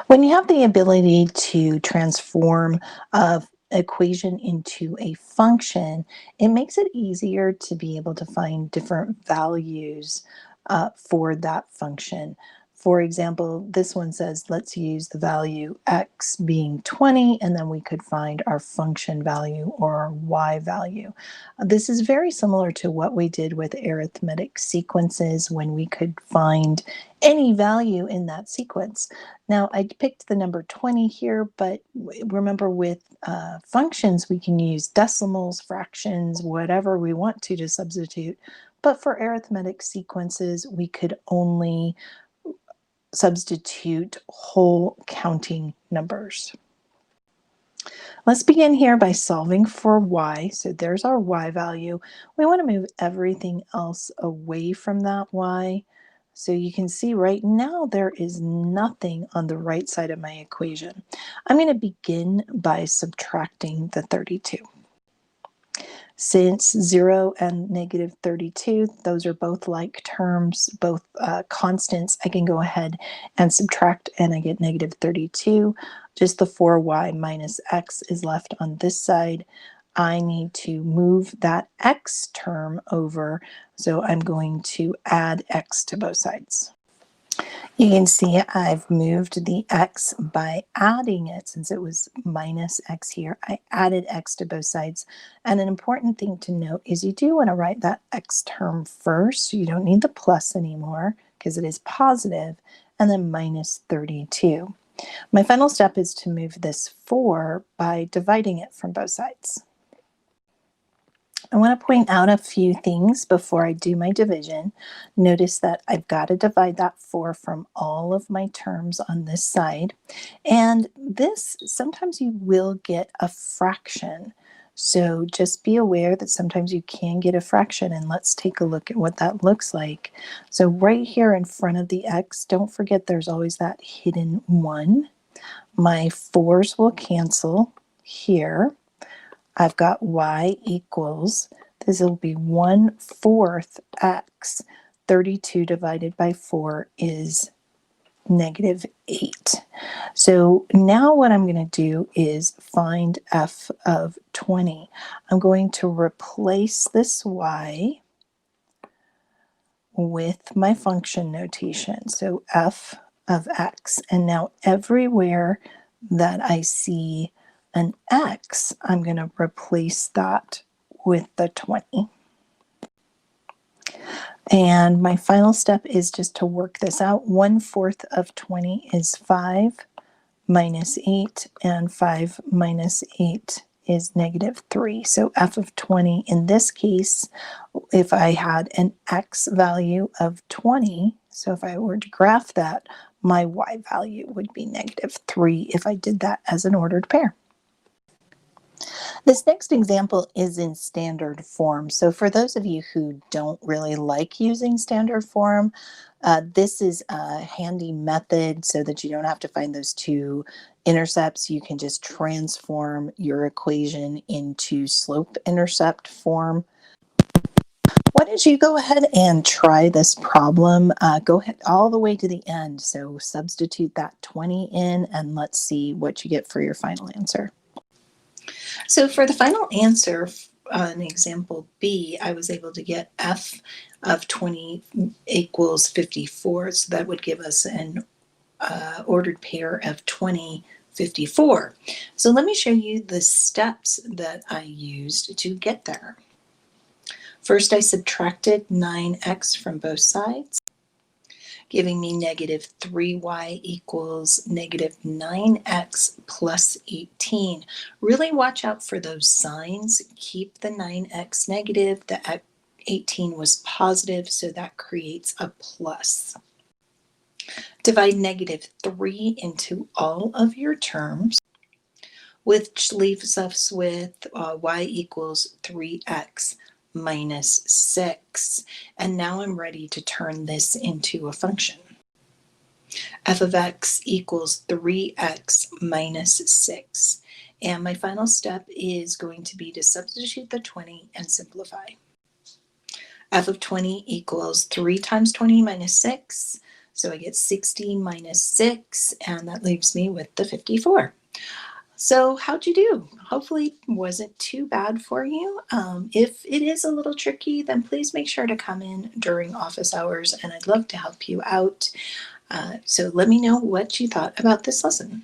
When you have the ability to transform a equation into a function, it makes it easier to be able to find different values for that function. For example, this one says, let's use the value x being 20, and then we could find our function value or our y value. This is very similar to what we did with arithmetic sequences when we could find any value in that sequence. Now, I picked the number 20 here, but remember with functions, we can use decimals, fractions, whatever we want to substitute. But for arithmetic sequences, we could only substitute whole counting numbers. Let's begin here by solving for y. So there's our y value. We want to move everything else away from that y. So you can see right now there is nothing on the right side of my equation. I'm going to begin by subtracting the 32. Since 0 and negative 32, those are both like terms, both constants, I can go ahead and subtract and I get negative 32. Just the 4y minus x is left on this side. I need to move that x term over, so I'm going to add x to both sides. You can see I've moved the x by adding it. Since it was minus x here, I added x to both sides. And an important thing to note is you do want to write that x term first. So you don't need the plus anymore because it is positive, and then minus 32. My final step is to move this 4 by dividing it from both sides. I want to point out a few things before I do my division. Notice that I've got to divide that 4 from all of my terms on this side. And this, sometimes you will get a fraction. So just be aware that sometimes you can get a fraction, and let's take a look at what that looks like. So right here in front of the x, don't forget there's always that hidden 1. My 4's will cancel here. I've got y equals, this will be 1/4 x. 32 divided by 4 is negative 8. So now what I'm going to do is find f of 20. I'm going to replace this y with my function notation. So f of x. And now everywhere that I see an x, I'm going to replace that with the 20. And my final step is just to work this out. 1/4 of 20 is 5 minus 8, and 5 minus 8 is negative 3. So f of 20 in this case, if I had an x value of 20, so if I were to graph that, my y value would be negative 3 if I did that as an ordered pair. This next example is in standard form. So for those of you who don't really like using standard form, this is a handy method so that you don't have to find those two intercepts. You can just transform your equation into slope-intercept form. Why don't you go ahead and try this problem? Go ahead all the way to the end. So substitute that 20 in, and let's see what you get for your final answer. So for the final answer, in example B, I was able to get f of 20 equals 54. So that would give us an ordered pair of 20, 54. So let me show you the steps that I used to get there. First, I subtracted 9x from both sides, giving me negative 3y equals negative 9x plus 18. Really watch out for those signs. Keep the 9x negative, the 18 was positive, so that creates a plus. Divide negative 3 into all of your terms, which leaves us with y equals 3x minus 6. And now I'm ready to turn this into a function. F of x equals 3x minus 6. And my final step is going to be to substitute the 20 and simplify. F of 20 equals 3 times 20 minus 6. So I get 60 minus 6, and that leaves me with the 54. So how'd you do? Hopefully wasn't too bad for you. If it is a little tricky, then please make sure to come in during office hours, and I'd love to help you out. So let me know what you thought about this lesson.